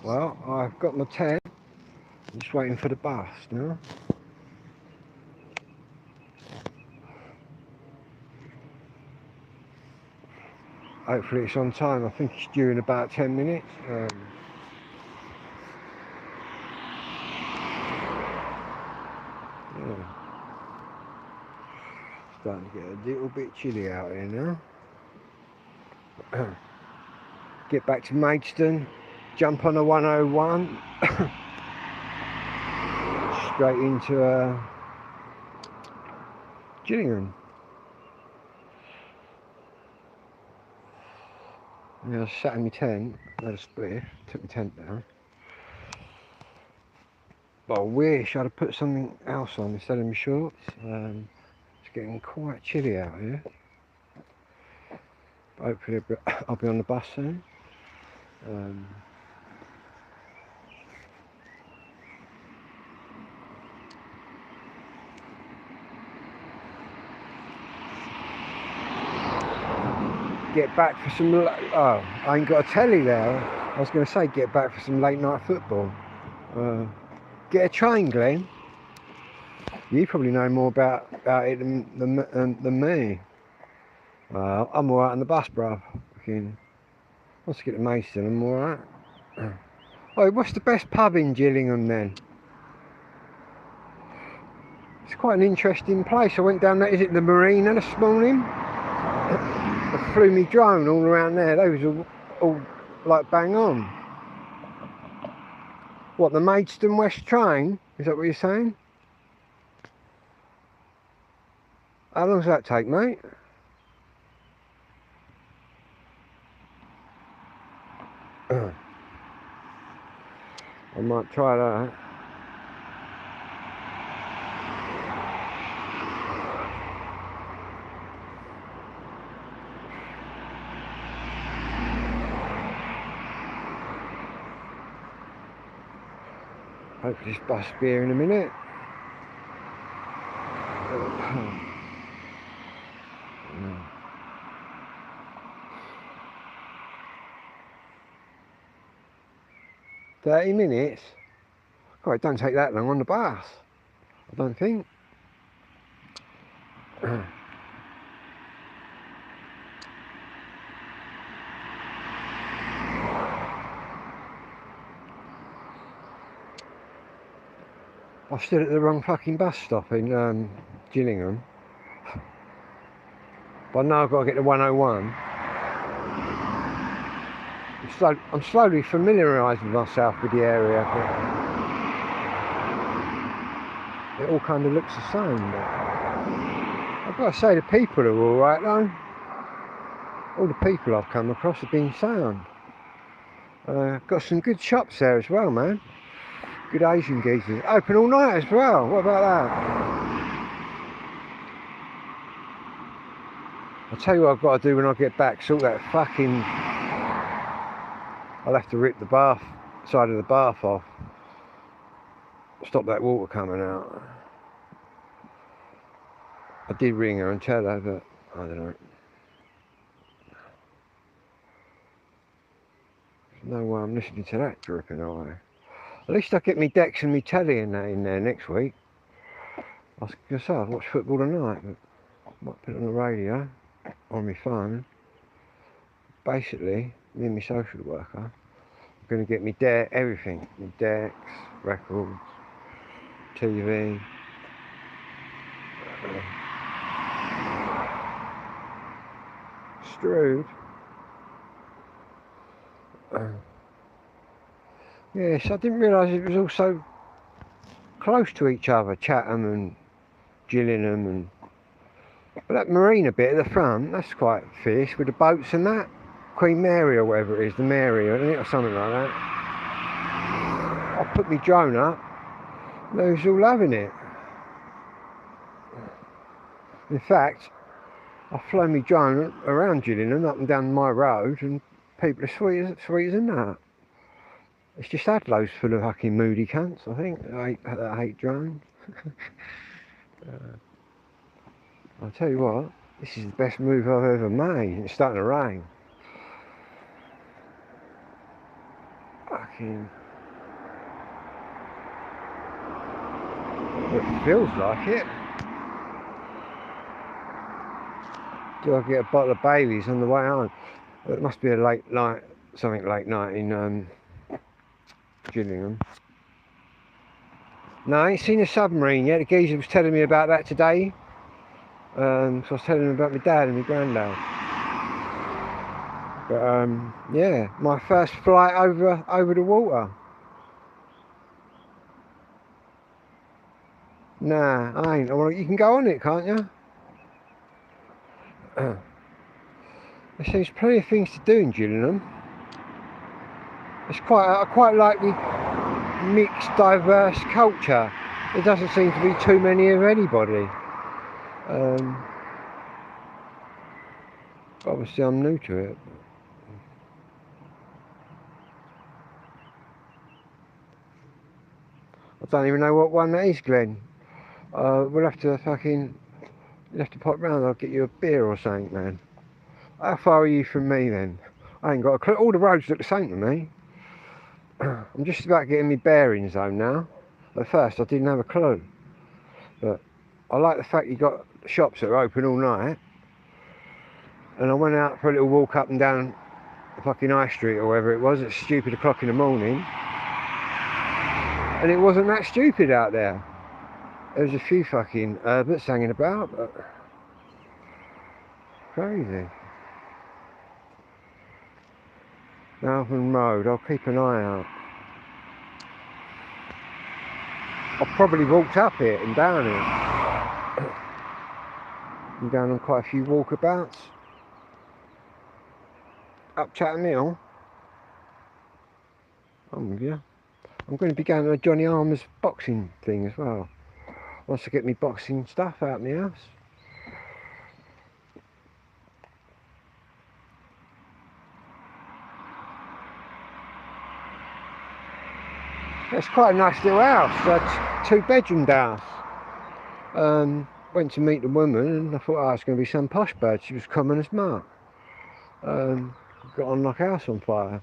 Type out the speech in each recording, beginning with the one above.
Well, I've got my tent. I'm just waiting for the bus now. Hopefully it's on time. I think it's due in about 10 minutes. Yeah. Starting to get a little bit chilly out here now. Get back to Maidstone, jump on a 101, straight into Gillingham. Yeah, I sat in my tent, had a spliff, took my tent down. But I wish I'd have put something else on instead of my shorts. It's getting quite chilly out here. But hopefully I'll be on the bus soon. Get back for some, oh, I ain't got a telly there. I was going to say get back for some late night football. Get a train, Glenn. You probably know more about it than me. I'm alright on the bus, bruv. Once I get to Maidstone, I'm alright. Oh, what's the best pub in Gillingham then? It's quite an interesting place. I went down there, is it the Marina this morning? I flew me drone all around there. They was all like bang on. What, the Maidstone West train? Is that what you're saying? How long does that take, mate? I might try that. Hopefully this bus will be here in a minute. Yeah. 30 minutes? God, it don't take that long on the bus, I don't think. I stood at the wrong fucking bus stop in Gillingham. But now I've got to get to 101. I'm slowly familiarising myself with the area, but it all kind of looks the same. But I've got to say the people are alright though. All the people I've come across have been sound. Got some good shops there as well, man. Good Asian geezers. Open all night as well. What about that? I'll tell you what I've got to do when I get back. Sort that fucking... I'll have to rip the bath, side of the bath off. Stop that water coming out. I did ring her and tell her, but I don't know. There's no way I'm listening to that dripping away. At least I'll get me decks and me telly in there next week. I was going to say I'll watch football tonight, but I might put it on the radio, on my phone. Basically, me and my social worker are going to get me everything. My decks, records, TV. Strood. Yes, I didn't realise it was all so close to each other, Chatham and Gillingham, and but that marina bit at the front, that's quite fierce with the boats and that. Queen Mary or whatever it is, the Mary, or something like that. I put my drone up, they was all loving it. In fact, I've flown my drone around Gillingham, up and down my road, and people are sweet as a nut. It's just Adlo's full of fucking moody cunts, I think, that hate drones. I'll tell you what, this is the best move I've ever made. It's starting to rain. Fucking fucking... It feels like it. Do I get a bottle of Baileys on the way home? It must be a late night, something late night in Gillingham. No, I ain't seen a submarine yet. The geezer was telling me about that today. So I was telling him about my dad and my granddad. But yeah, my first flight over the water. Nah, I ain't. Well, you can go on it, can't you? There seems plenty of things to do in Gillingham. It's I quite like the mixed, diverse culture. There doesn't seem to be too many of anybody. Obviously I'm new to it. I don't even know what one that is, Glenn. We'll have to you'll have to pop round. I'll get you a beer or something, man. How far are you from me then? I ain't got a clue. All the roads look the same to me. I'm just about getting my bearings though now. At first I didn't have a clue. But I like the fact you got shops that are open all night. And I went out for a little walk up and down the fucking High Street or wherever it was at stupid o'clock in the morning. And it wasn't that stupid out there. There was a few fucking Herberts hanging about, but crazy. Malvern Road, I'll keep an eye out. I've probably walked up it and down it. I'm down on quite a few walkabouts. Up Chatham Hill. I'm with you. I'm going to be going to a Johnny Armour's boxing thing as well. Once I get me boxing stuff out of my house. It's quite a nice little house, a two-bedroomed house. Went to meet the woman and I thought, oh, it's going to be some posh bird. She was common as Mark. Got on like a house on fire.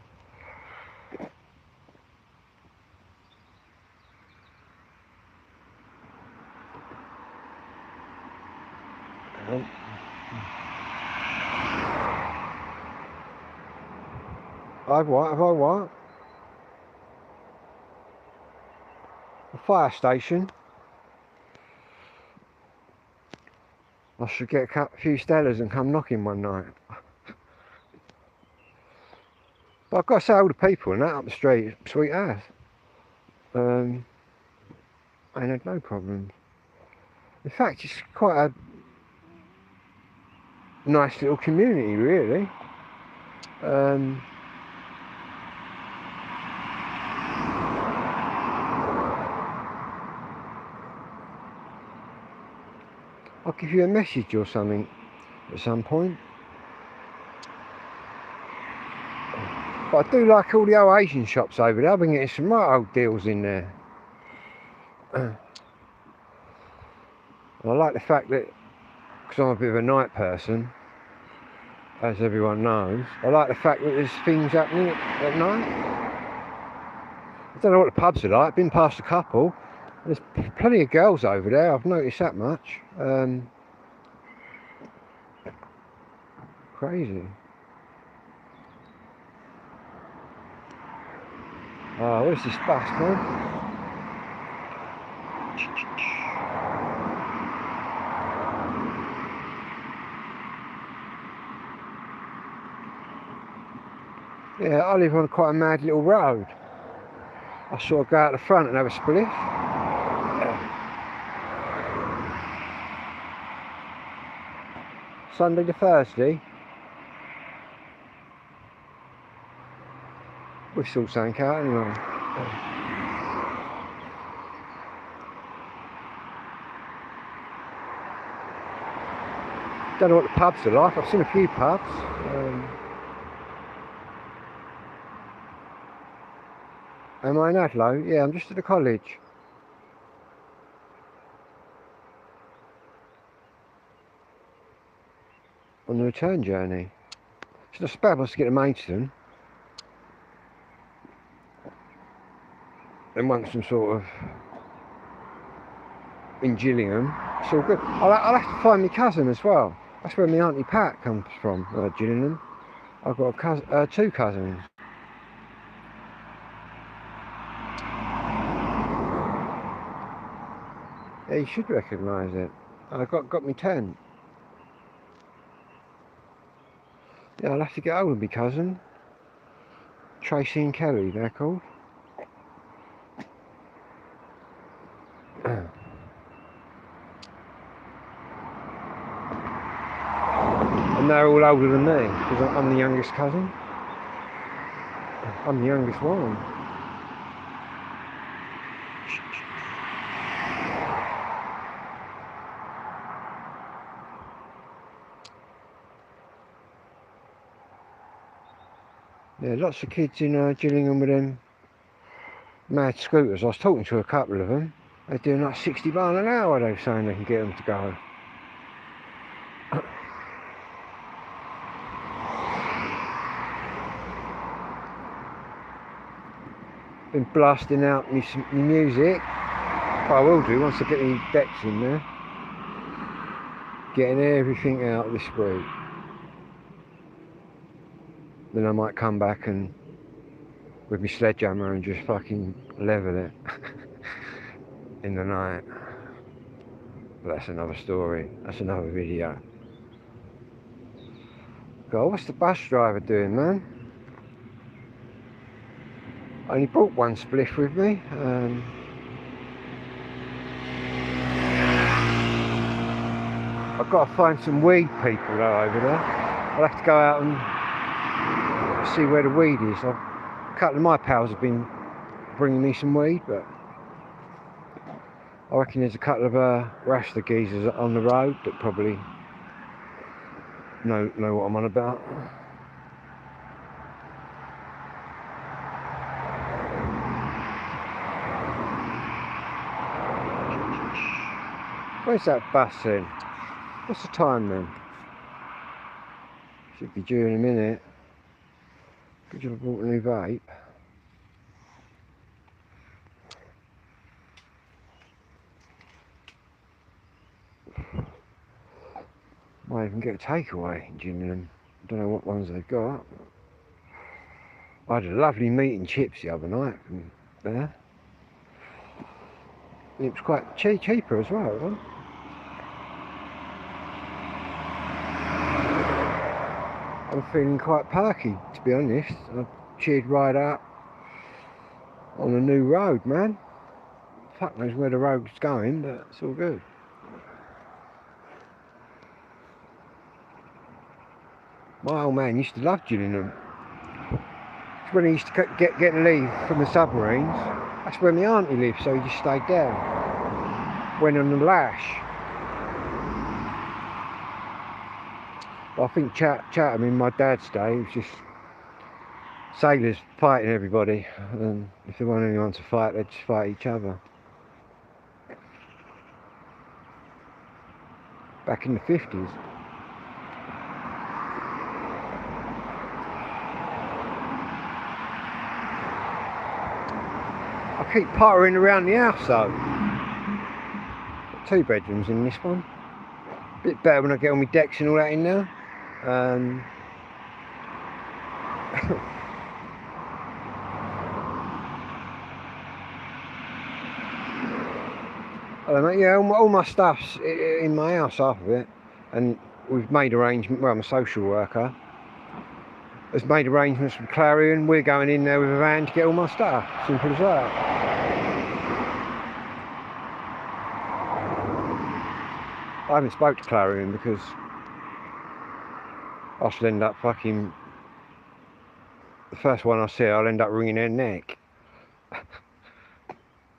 Have I what? A fire station. I should get a few Stellas and come knocking one night. But I've got to say, all the people and that up the street, sweet ass. I ain't had no problems. In fact, it's quite a nice little community, really. I'll give you a message or something at some point. But I do like all the old Asian shops over there. I've been getting some right old deals in there. I like the fact that, because I'm a bit of a night person, as everyone knows, I like the fact that there's things happening at night. I don't know what the pubs are like. I've been past a couple. There's plenty of girls over there. I've noticed that much. Crazy. Oh, what is this bus, man? Yeah, I live on quite a mad little road. I sort of go out the front and have a spliff. Sunday to Thursday. We sort something out anyway. Don't know what the pubs are like. I've seen a few pubs. Am I in Adlow? Yeah, I'm just at the college. On the return journey. It's not so bad once I get to Maidstone. then once I'm sort of in Gillingham, it's all good. I'll have to find my cousin as well. That's where my Auntie Pat comes from, Gillingham. I've got a cousin, 2 cousins. Yeah, you should recognise it. I got me tent. Yeah, I'll have to get hold of my cousin. Tracy and Kelly, they're called. And they're all older than me, because I'm the youngest cousin. I'm the youngest one. Yeah, lots of kids in Gillingham with them mad scooters. I was talking to a couple of them. They're doing like 60 miles an hour, they're saying they can get them to go. Been blasting out my music. I will do once I get any decks in there. Getting everything out this week. Then I might come back and with my sledgehammer and just fucking level it in the night. But that's another story. That's another video. God, what's the bus driver doing, man? I only brought 1 spliff with me. I've got to find some weed people though over there. I'll have to go out and see where the weed is. A couple of my pals have been bringing me some weed, but I reckon there's a couple of Rasta geezers on the road that probably know what I'm on about. Where's that bus then? What's the time then? Should be due in a minute. Could you have bought a new vape? Might even get a takeaway in Gillingham. I don't know what ones they've got. I had a lovely meat and chips the other night from there. And it was quite cheaper as well, wasn't it? I'm feeling quite perky, to be honest. I've cheered right up on a new road, man. Fuck knows where the road's going, but it's all good. My old man used to love Gillingham. It's when he used to get leave from the submarines. That's where my auntie lived, so he just stayed there. Went on the lash. I think Chatham in my dad's day was just sailors fighting everybody, and if there weren't anyone to fight, they'd just fight each other. Back in the 50s. I keep pottering around the house though. Got 2 bedrooms in this one. Bit better when I get all my decks and all that in there. I don't know, yeah, all my stuff's in my house, half of it, and we've made arrangements. Well, I'm a social worker. Has made arrangements with Clarion. We're going in there with a van to get all my stuff. Simple as that. I haven't spoke to Clarion because I should end up fucking... The first one I see, I'll end up wringing their neck.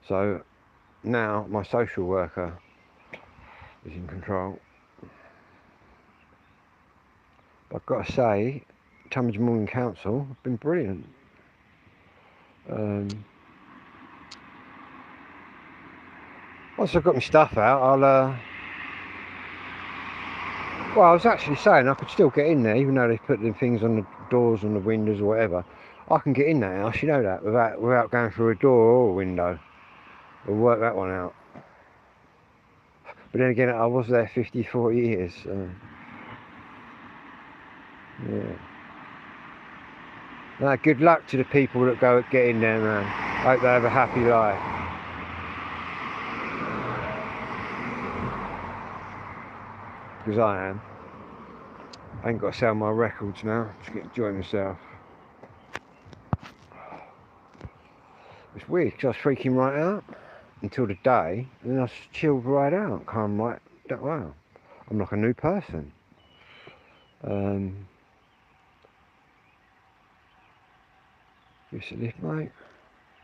So now my social worker is in control. But I've got to say, Tunbridge Moor Council have been brilliant. Once I've got my stuff out, I'll well, I was actually saying I could still get in there, even though they put the things on the doors and the windows or whatever. I can get in that house, you know that, without going through a door or a window. We'll work that one out. But then again, I was there 54 years, so yeah. No, good luck to the people that get in there, man. I hope they have a happy life. Because I am. I ain't got to sell my records now. Just get to enjoy myself. It's weird because I was freaking right out until the day, and then I chilled right out. Calm right. Wow, I'm like a new person. Use the lift, mate.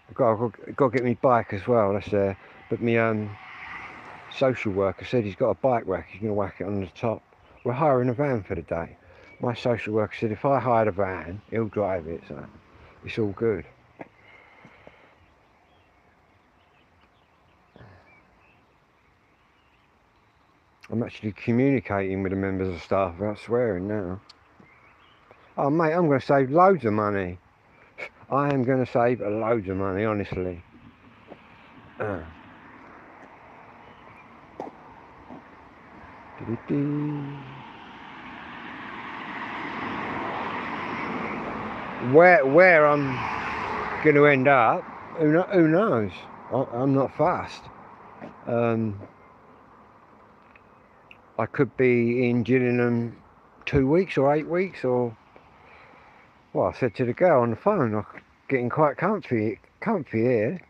I've got to get me bike as well. That's but me social worker said he's got a bike rack. He's going to whack it on the top. We're hiring a van for the day. My social worker said if I hired a van, he'll drive it, so it's all good. I'm actually communicating with the members of staff without swearing now. Oh mate, I'm going to save loads of money. I am going to save loads of money, honestly. Where I'm going to end up, who knows? I'm not fast. I could be in Gillingham 2 weeks or 8 weeks, or well, I said to the girl on the phone, I'm getting quite comfy here.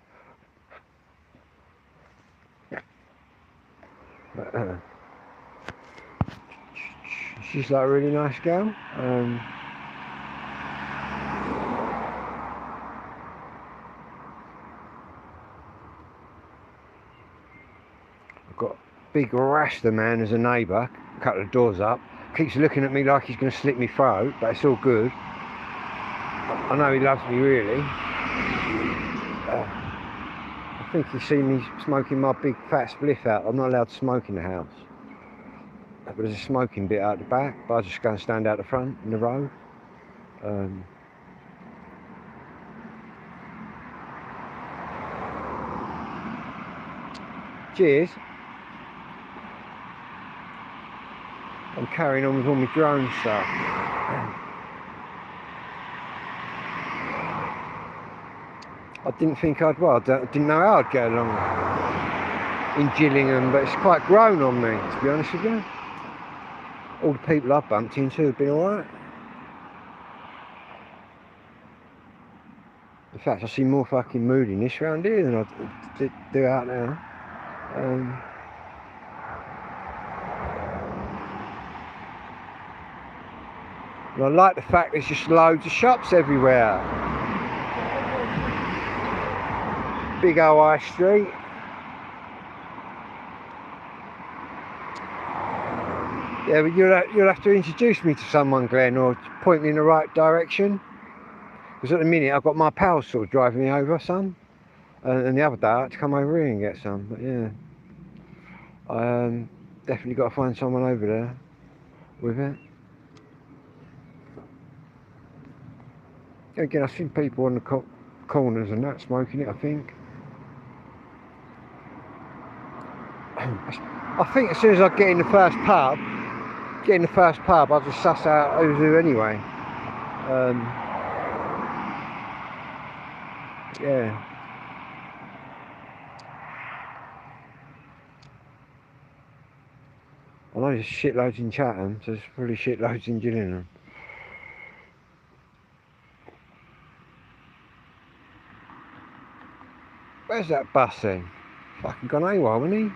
But, she's like a really nice girl. I've got a big Rasta man as a neighbour, a couple of doors up. Keeps looking at me like he's going to slit me throat, but it's all good. I know he loves me really. I think he's seen me smoking my big fat spliff out. I'm not allowed to smoke in the house. But there's a smoking bit out the back, but I just go and stand out the front in the road. Cheers. I'm carrying on with all my drone stuff. I didn't think I didn't know how I'd get along in Gillingham, but it's quite grown on me, to be honest with you. All the people I've bumped into have been alright. In fact, I see more fucking moodiness around here than I do out there. And I like the fact there's just loads of shops everywhere. Big old high street. Yeah, but you'll have to introduce me to someone, Glenn, or point me in the right direction. Because at the minute I've got my pal sort of driving me over some, and the other day I had to come over here and get some. But yeah, I definitely got to find someone over there with it. Again, I've seen people on the corners and that smoking it, I think. I think as soon as I get in the first pub, I'll just suss out who's who anyway. Yeah. I know there's shitloads in Chatham, so there's probably shitloads in Gillingham. Where's that bus then? Fucking gone AWOL, hasn't he?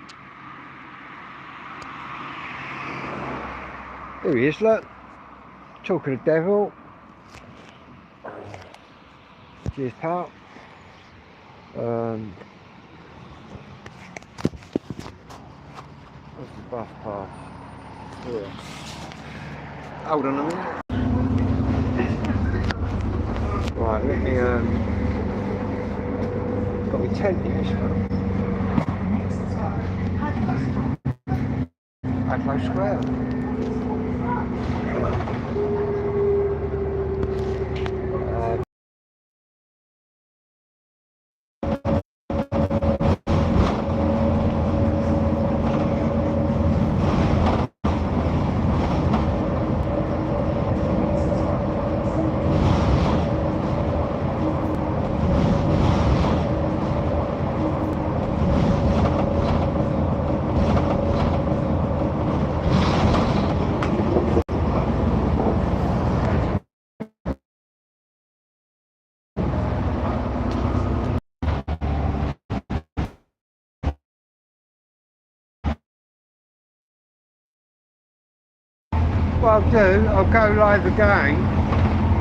Here he is, look. Talk of the devil. Cheers, pal. Where's the bus pass? Here. Hold on a minute. Right, let me got my tent in this one. Adlo Square. what I'll do, I'll go live again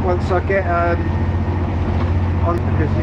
once I get on, because